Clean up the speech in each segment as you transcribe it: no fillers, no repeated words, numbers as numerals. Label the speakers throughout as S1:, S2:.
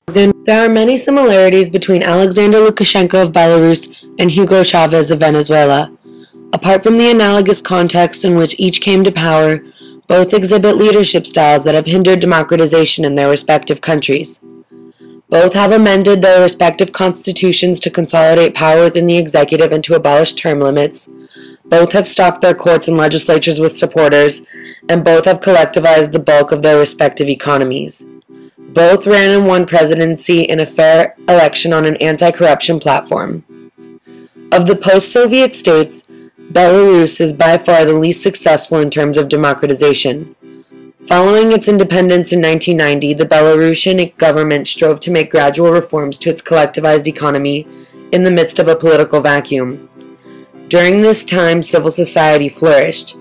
S1: There are many similarities between Alexander Lukashenko of Belarus and Hugo Chavez of Venezuela. Apart from the analogous context in which each came to power, both exhibit leadership styles that have hindered democratization in their respective countries. Both have amended their respective constitutions to consolidate power within the executive and to abolish term limits. Both have stocked their courts and legislatures with supporters, and both have collectivized the bulk of their respective economies. Both ran and won presidency in a fair election on an anti-corruption platform. Of the post-Soviet states, Belarus is by far the least successful in terms of democratization. Following its independence in 1990, the Belarusian government strove to make gradual reforms to its collectivized economy in the midst of a political vacuum. During this time, civil society flourished.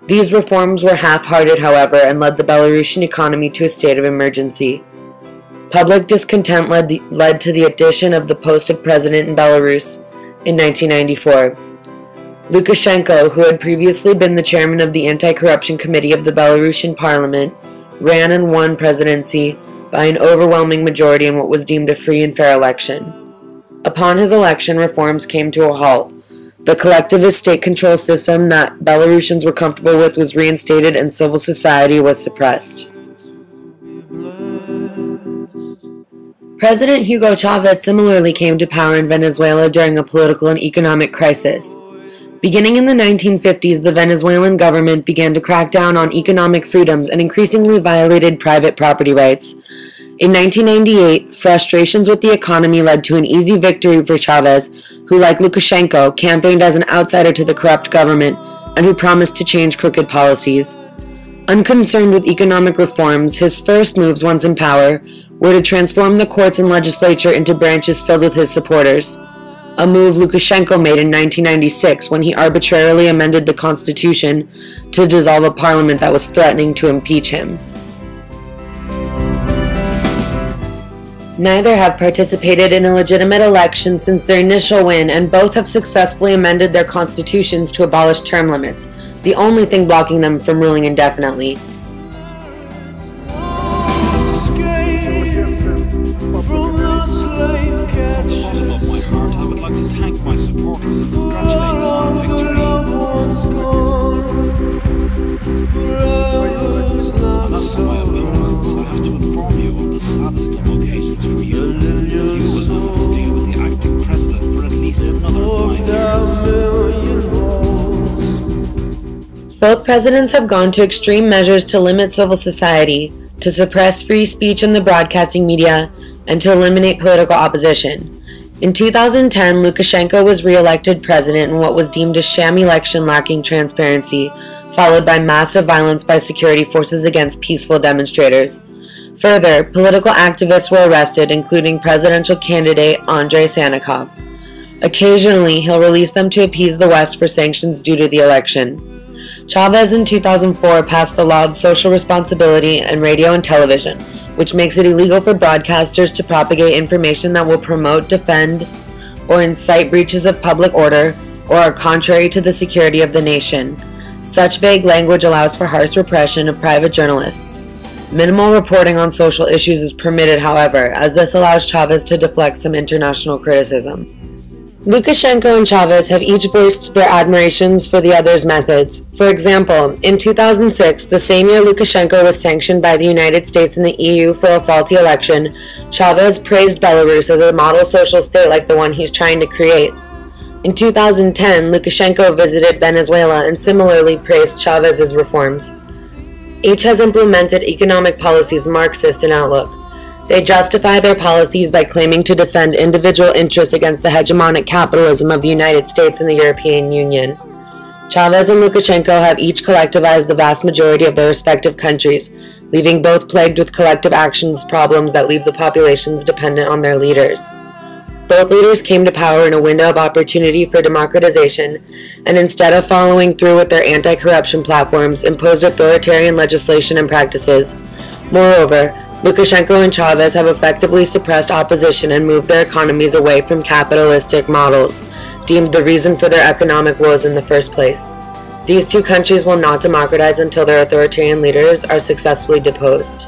S1: These reforms were half-hearted, however, and led the Belarusian economy to a state of emergency. Public discontent led to the addition of the post of president in Belarus in 1994. Lukashenko, who had previously been the chairman of the Anti-Corruption Committee of the Belarusian parliament, ran and won presidency by an overwhelming majority in what was deemed a free and fair election. Upon his election, reforms came to a halt. The collectivist state control system that Belarusians were comfortable with was reinstated and civil society was suppressed. President Hugo Chavez similarly came to power in Venezuela during a political and economic crisis. Beginning in the 1950s, the Venezuelan government began to crack down on economic freedoms and increasingly violated private property rights. In 1998, frustrations with the economy led to an easy victory for Chavez, who, like Lukashenko, campaigned as an outsider to the corrupt government and who promised to change crooked policies. Unconcerned with economic reforms, his first moves once in power were to transform the courts and legislature into branches filled with his supporters, a move Lukashenko made in 1996 when he arbitrarily amended the constitution to dissolve a parliament that was threatening to impeach him. Neither have participated in a legitimate election since their initial win, and both have successfully amended their constitutions to abolish term limits, the only thing blocking them from ruling indefinitely. Both presidents have gone to extreme measures to limit civil society, to suppress free speech in the broadcasting media, and to eliminate political opposition. In 2010, Lukashenko was re-elected president in what was deemed a sham election lacking transparency, followed by massive violence by security forces against peaceful demonstrators. Further, political activists were arrested, including presidential candidate Andrei Sannikov. Occasionally, he'll release them to appease the West for sanctions due to the election. Chavez in 2004 passed the law of social responsibility in radio and television, which makes it illegal for broadcasters to propagate information that will promote, defend, or incite breaches of public order or are contrary to the security of the nation. Such vague language allows for harsh repression of private journalists. Minimal reporting on social issues is permitted, however, as this allows Chavez to deflect some international criticism. Lukashenko and Chavez have each voiced their admirations for the other's methods. For example, in 2006, the same year Lukashenko was sanctioned by the United States and the EU for a faulty election, Chavez praised Belarus as a model social state like the one he's trying to create. In 2010, Lukashenko visited Venezuela and similarly praised Chavez's reforms. Each has implemented economic policies Marxist in outlook. They justify their policies by claiming to defend individual interests against the hegemonic capitalism of the United States and the European Union. Chavez and Lukashenko have each collectivized the vast majority of their respective countries, leaving both plagued with collective actions problems that leave the populations dependent on their leaders. Both leaders came to power in a window of opportunity for democratization, and instead of following through with their anti-corruption platforms, imposed authoritarian legislation and practices. Moreover, Lukashenko and Chavez have effectively suppressed opposition and moved their economies away from capitalistic models, deemed the reason for their economic woes in the first place. These two countries will not democratize until their authoritarian leaders are successfully deposed.